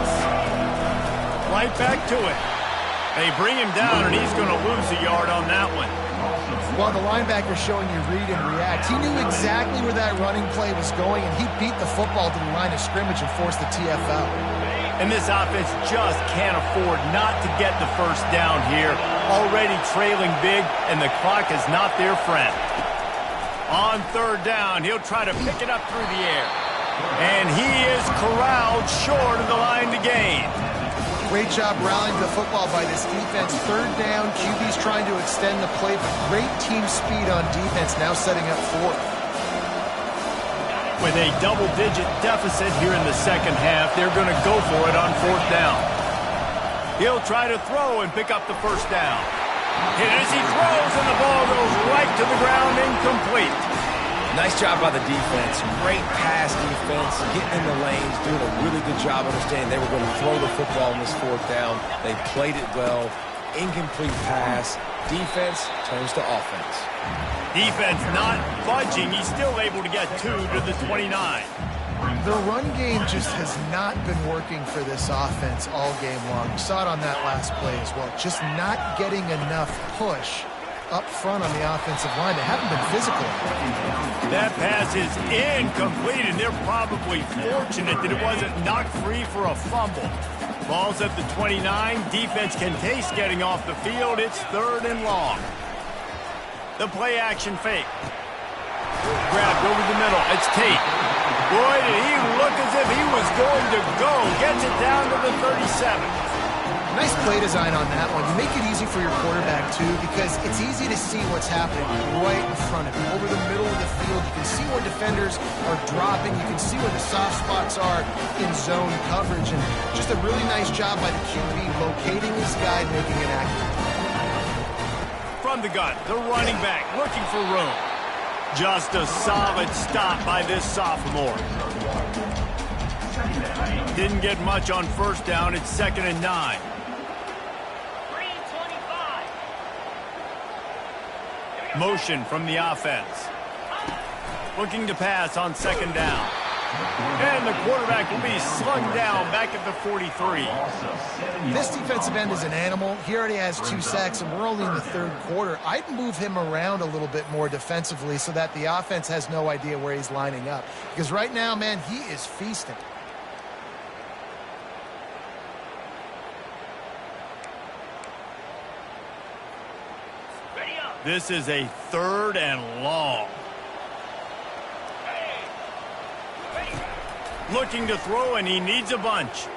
Right back to it. They bring him down, and he's going to lose a yard on that one. While the linebacker showing you read and react, he knew exactly where that running play was going, and he beat the football to the line of scrimmage and forced the TFL. And this offense just can't afford not to get the first down here. Already trailing big, and the clock is not their friend. On 3rd down, he'll try to pick it up through the air. And he is corralled short of the line to gain. Great job rallying the football by this defense. 3rd down, QB's trying to extend the play, but great team speed on defense, now setting up 4th. With a double-digit deficit here in the 2nd half, they're going to go for it on 4th down. He'll try to throw and pick up the first down. And as he throws, and the ball goes right to the ground, incomplete. Nice job by the defense. Great pass defense, getting in the lanes, doing a really good job understanding they were going to throw the football on this 4th down. They played it well. Incomplete pass. Defense turns to offense. Defense not budging. He's still able to get 2 to the 29. The run game just has not been working for this offense all game long. You saw it on that last play as well. Just not getting enough push up front on the offensive line. They haven't been physical. That pass is incomplete, and they're probably fortunate that it wasn't knocked free for a fumble. Ball's at the 29. Defense can taste getting off the field. It's 3rd and long. The play action fake. Grabbed over the middle. It's Tate. Boy, did he look as if he was going to go. Gets it down to the 37. Nice play design on that one. You make it easy for your quarterback, too, because it's easy to see what's happening right in front of you. Over the middle of the field, you can see where defenders are dropping. You can see where the soft spots are in zone coverage. And just a really nice job by the QB locating his guy, making it accurate. From the gun, the running back looking for room. Just a solid stop by this sophomore. Didn't get much on 1st down. It's 2nd and 9. Motion from the offense. Looking to pass on 2nd down. And the quarterback will be slung down back at the 43. This defensive end is an animal. He already has 2 sacks, and we're only in the 3rd quarter. I'd move him around a little bit more defensively so that the offense has no idea where he's lining up. Because right now, man, he is feasting. This is a 3rd and long. Looking to throw, and he needs a bunch.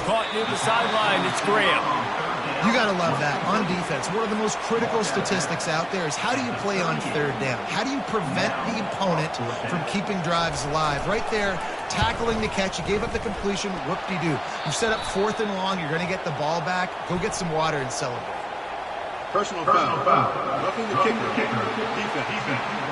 Caught near the sideline. It's Graham. You got to love that. On defense, one of the most critical statistics out there is how do you play on 3rd down? How do you prevent the opponent from keeping drives alive? Right there, tackling the catch. You gave up the completion. Whoop-de-doo. You set up 4th and long. You're going to get the ball back. Go get some water and celebrate. Personal foul. Roughing the kicker. Defense.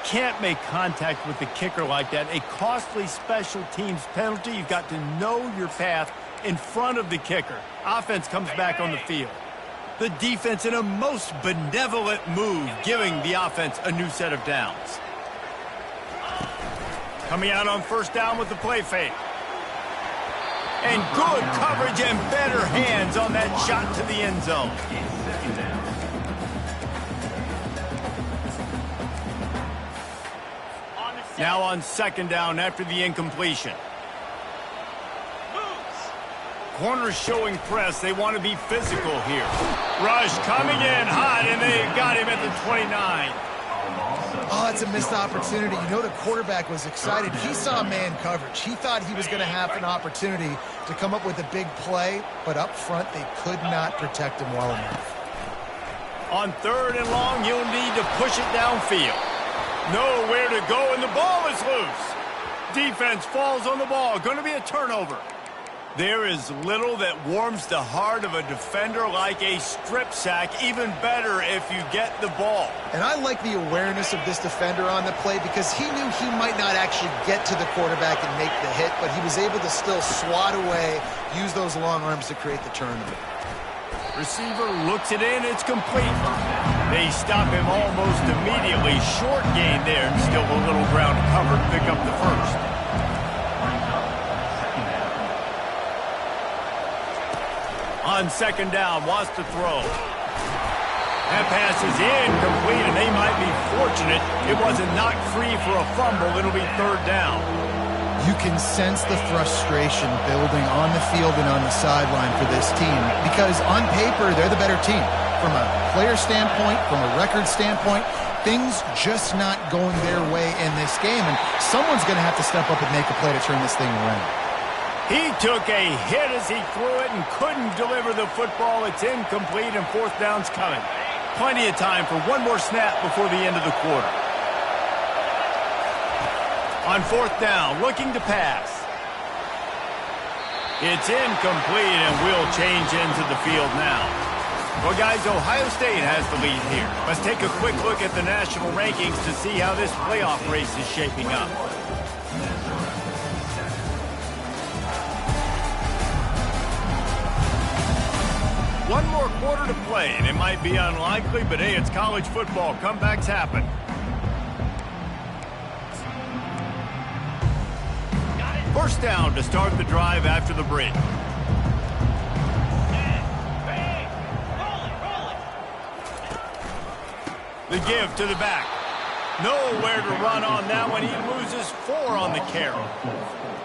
can't make contact with the kicker like that. A costly special teams penalty. You've got to know your path in front of the kicker. Offense comes back on the field. The defense in a most benevolent move, giving the offense a new set of downs. Coming out on first down with the play fake. And good coverage and better hands on that shot to the end zone. Now on second down after the incompletion. Corners showing press. They want to be physical here. Rush coming in hot, and they got him at the 29. Oh, it's a missed opportunity. You know the quarterback was excited. He saw man coverage. He thought he was going to have an opportunity to come up with a big play, but up front they could not protect him well enough. On third and long, you'll need to push it downfield. Nowhere to go, and the ball is loose. Defense falls on the ball. Going to be a turnover. There is little that warms the heart of a defender like a strip sack. Even better if you get the ball. And I like the awareness of this defender on the play because he knew he might not actually get to the quarterback and make the hit, but he was able to still swat away, use those long arms to create the turnover. Receiver looks it in. It's complete. They stop him almost immediately. Short gain there, and still a little ground covered to pick up the first. On second down, wants to throw. That pass is incomplete, and they might be fortunate it wasn't knocked free for a fumble. It'll be third down. You can sense the frustration building on the field and on the sideline for this team because on paper, they're the better team. From a player standpoint, from a record standpoint, things just not going their way in this game, and someone's going to have to step up and make a play to turn this thing around. He took a hit as he threw it and couldn't deliver the football. It's incomplete, and fourth down's coming. Plenty of time for one more snap before the end of the quarter. On fourth down, looking to pass. It's incomplete, and we'll change into the field now. Well, guys, Ohio State has the lead here. Let's take a quick look at the national rankings to see how this playoff race is shaping up. One more quarter to play, and it might be unlikely, but hey, it's college football. Comebacks happen. First down to start the drive after the break. The give to the back. Nowhere to run on that one. He loses 4 on the carry.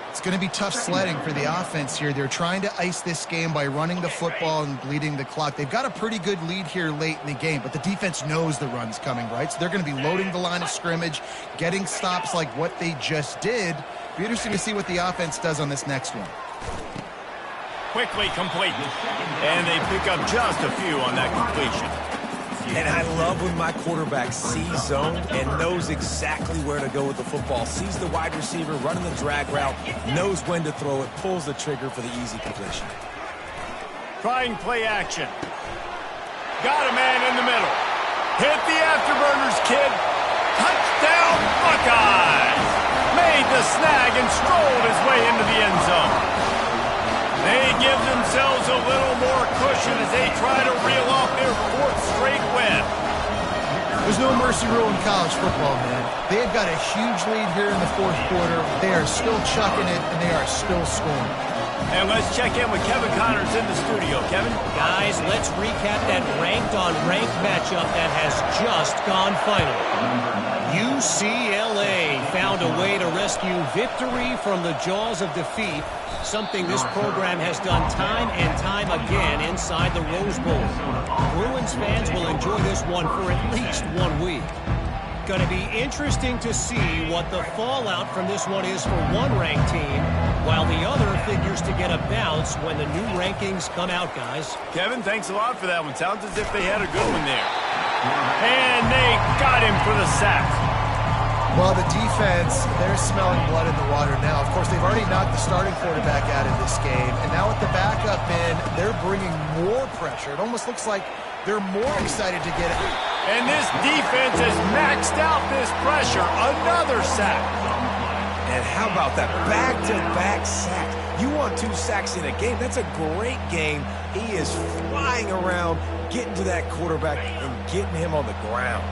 It's going to be tough sledding for the offense here. They're trying to ice this game by running the football and bleeding the clock. They've got a pretty good lead here late in the game, but the defense knows the run's coming, right? So they're going to be loading the line of scrimmage, getting stops like what they just did. Be interesting to see what the offense does on this next one. Quickly complete. And they pick up just a few on that completion. And I love when my quarterback sees zone and knows exactly where to go with the football. Sees the wide receiver running the drag route, knows when to throw it, pulls the trigger for the easy completion. Trying play action. Got a man in the middle. Hit the afterburners, kid. Touchdown, Buckeyes. Made the snag and strolled his way into the end zone. They give themselves a little more cushion as they try to reel off their 4th straight win. There's no mercy rule in college football, man. They've got a huge lead here in the 4th quarter. They are still chucking it, and they are still scoring. And let's check in with Kevin Connors in the studio. Kevin? Guys, let's recap that ranked-on-ranked matchup that has just gone final. UCLA found a way to rescue victory from the jaws of defeat, something this program has done time and time again inside the Rose Bowl. Bruins fans will enjoy this one for at least 1 week. Going to be interesting to see what the fallout from this one is for one ranked team, while the other figures to get a bounce when the new rankings come out, guys. Kevin, thanks a lot for that one. Sounds as if they had a good one there. And they got him for the sack. Well, the defense, they're smelling blood in the water now. Of course, they've already knocked the starting quarterback out of this game. And now with the backup in, they're bringing more pressure. It almost looks like they're more excited to get And this defense has maxed out this pressure. Another sack. And how about that back-to-back sacks? You want 2 sacks in a game. That's a great game. He is flying around, getting to that quarterback and getting him on the ground.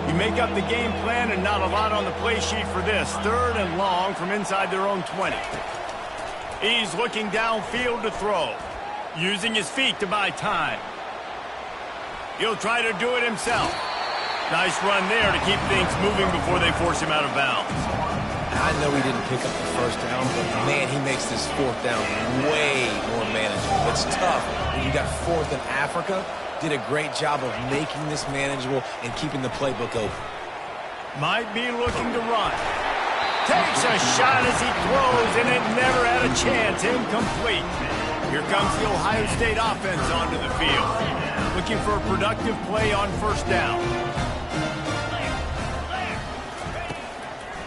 You make up the game plan and not a lot on the play sheet for this. 3rd and long from inside their own 20. He's looking downfield to throw, using his feet to buy time. He'll try to do it himself. Nice run there to keep things moving before they force him out of bounds. I know he didn't pick up the 1st down, but man, he makes this 4th down way more manageable. It's tough when you got 4th in Africa. Did a great job of making this manageable and keeping the playbook open. Might be looking to run. Takes a shot as he throws, and it never had a chance. Incomplete. Here comes the Ohio State offense onto the field. Looking for a productive play on 1st down.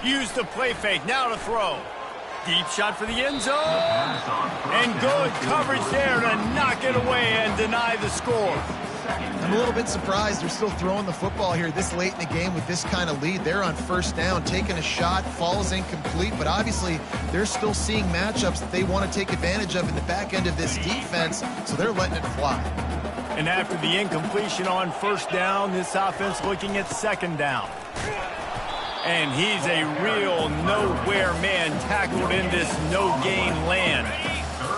Use the play fake, now to throw. Deep shot for the end zone. And good coverage there to knock it away and deny the score. I'm a little bit surprised they're still throwing the football here this late in the game with this kind of lead. They're on 1st down, taking a shot, falls incomplete, but obviously they're still seeing matchups that they want to take advantage of in the back end of this defense, so they're letting it fly. And after the incompletion on 1st down, this offense looking at 2nd down. And he's a real nowhere man tackled in this no-gain land.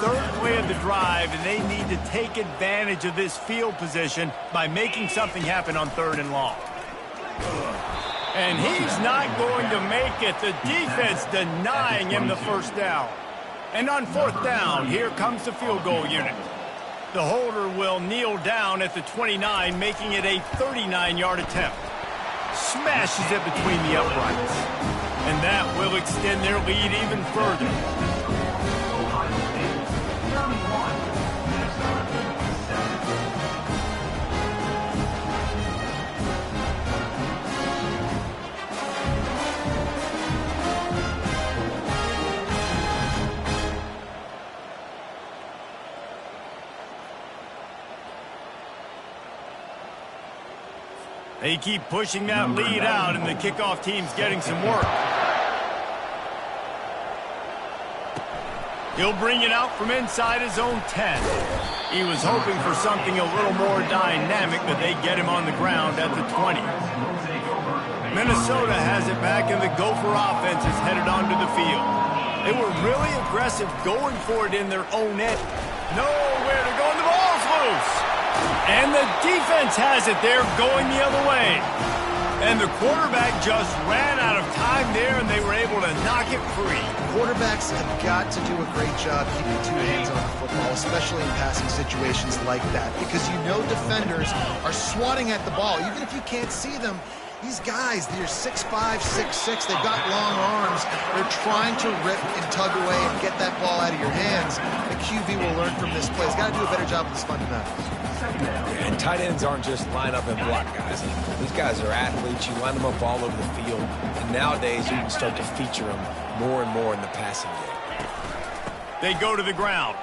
3rd play of the drive, and they need to take advantage of this field position by making something happen on 3rd and long. And he's not going to make it. The defense denying him the 1st down. And on 4th down, here comes the field goal unit. The holder will kneel down at the 29, making it a 39-yard attempt. Smashes it between the uprights. And that will extend their lead even further. They keep pushing that lead out, and the kickoff team's getting some work. He'll bring it out from inside his own 10. He was hoping for something a little more dynamic, but they get him on the ground at the 20. Minnesota has it back, and the Gopher offense is headed onto the field. They were really aggressive going for it in their own end. Nowhere to go, and the ball's loose. And the defense has it there going the other way. And the quarterback just ran out of time there, and they were able to knock it free. Quarterbacks have got to do a great job keeping 2 hands on the football, especially in passing situations like that, because you know defenders are swatting at the ball. Even if you can't see them, these guys, they're 6'5", 6'6", they've got long arms. They're trying to rip and tug away and get that ball out of your hands. The QB will learn from this play. He's got to do a better job with his fundamentals. And tight ends aren't just line up and block guys. These guys are athletes. You line them up all over the field. And nowadays, you can start to feature them more and more in the passing game. They go to the ground.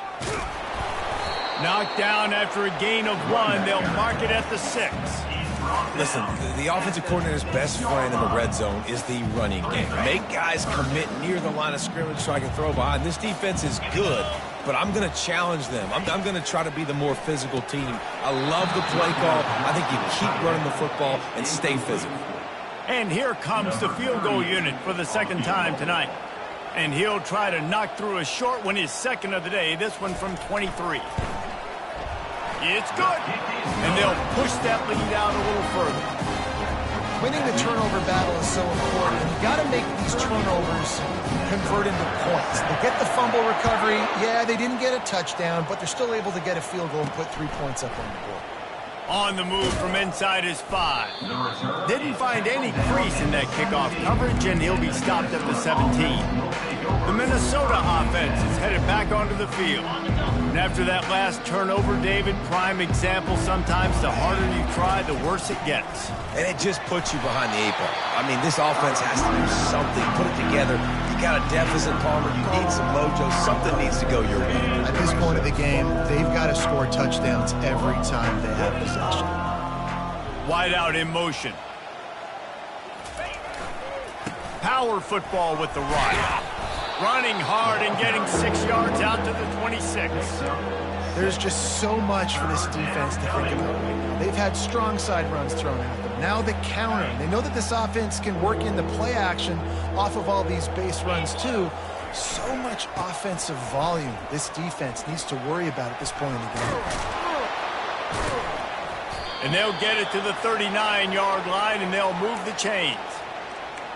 Knocked down after a gain of 1. They'll mark it at the 6. Listen, the offensive coordinator's best friend in the red zone is the running game. Make guys commit near the line of scrimmage so I can throw behind. This defense is good, but I'm going to challenge them. I'm going to try to be the more physical team. I love the play call. I think you keep running the football and stay physical. And here comes the field goal unit for the 2nd time tonight. And he'll try to knock through a short one, his 2nd of the day, this one from 23. It's good. And they'll push that lead out a little further. Winning the turnover battle is so important, and you got to make these turnovers convert into points. They get the fumble recovery. Yeah, they didn't get a touchdown, but they're still able to get a field goal and put 3 points up on the board. On the move from inside his 5. Didn't find any crease in that kickoff coverage, and he'll be stopped at the 17. The Minnesota offense is headed back onto the field. And after that last turnover, David, prime example, sometimes the harder you try, the worse it gets. And it just puts you behind the 8 ball. I mean, this offense has to do something, put it together. You got a deficit, Palmer. You need some mojo. Something needs to go your way. At this point of the game, they've got to score touchdowns every time they have possession. Wide out in motion. Power football with the run. Running hard and getting 6 yards out to the 26. There's just so much for this defense to think about right now. They've had strong side runs thrown at them. Now the counter. They know that this offense can work in the play action off of all these base runs too. So much offensive volume this defense needs to worry about at this point in the game. And they'll get it to the 39-yard line, and they'll move the chains.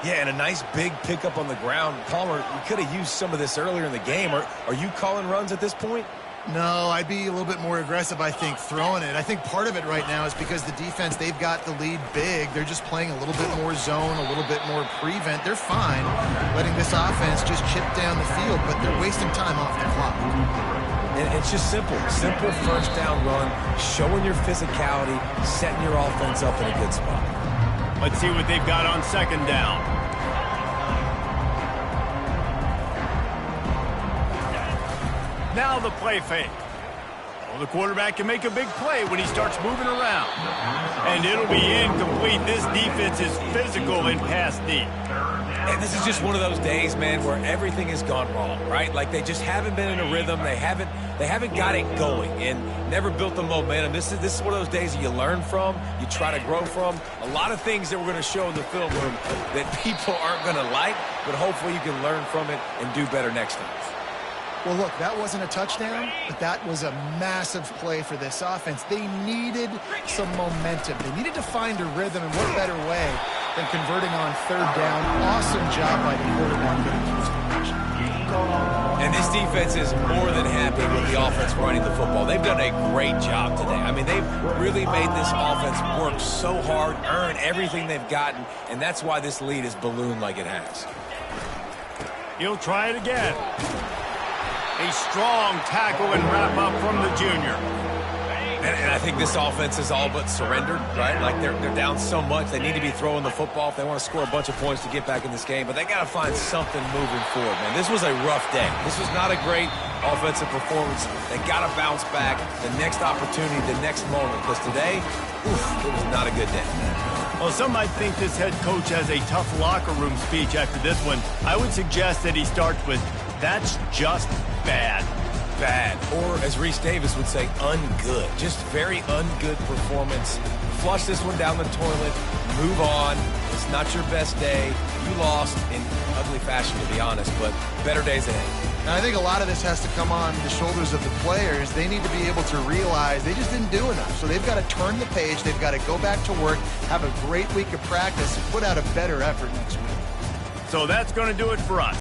Yeah, and a nice big pickup on the ground. Palmer, you could have used some of this earlier in the game. Are you calling runs at this point? No, I'd be a little bit more aggressive, I think, throwing it. I think part of it right now is because the defense, they've got the lead big. They're just playing a little bit more zone, a little bit more prevent. They're fine letting this offense just chip down the field, but they're wasting time off the clock. And it's just simple first down run, showing your physicality, setting your offense up in a good spot. Let's see what they've got on second down. Now the play fake. Well, the quarterback can make a big play when he starts moving around. And it'll be incomplete. This defense is physical in pass deep. And this is just one of those days, man, where everything has gone wrong, right? Like they just haven't been in a rhythm. They haven't got it going and never built the momentum. This is one of those days that you learn from, you try to grow from. A lot of things that we're going to show in the film room that people aren't going to like, but hopefully you can learn from it and do better next time. Well, look, that wasn't a touchdown, but that was a massive play for this offense. They needed some momentum. They needed to find a rhythm, and what better way than converting on third down. Awesome job by the quarterback getting to his connection. And this defense is more than happy with the offense running the football. They've done a great job today. I mean, they've really made this offense work so hard, earn everything they've gotten, and that's why this lead is ballooned like it has. He'll try it again. A strong tackle and wrap up from the junior. And I think this offense is all but surrendered, right? Like they're down so much. They need to be throwing the football if they want to score a bunch of points to get back in this game. But they got to find something moving forward, man. This was a rough day. This was not a great offensive performance. They got to bounce back. The next opportunity, the next moment. Because today, it was not a good day. Well, some might think this head coach has a tough locker room speech after this one. I would suggest that he starts with, "That's just bad." Bad. Or, as Reese Davis would say, ungood. Just very ungood performance. Flush this one down the toilet. Move on. It's not your best day. You lost in ugly fashion, to be honest, but better days ahead. And I think a lot of this has to come on the shoulders of the players. They need to be able to realize they just didn't do enough. So they've got to turn the page. They've got to go back to work, have a great week of practice, and put out a better effort next week. So that's going to do it for us.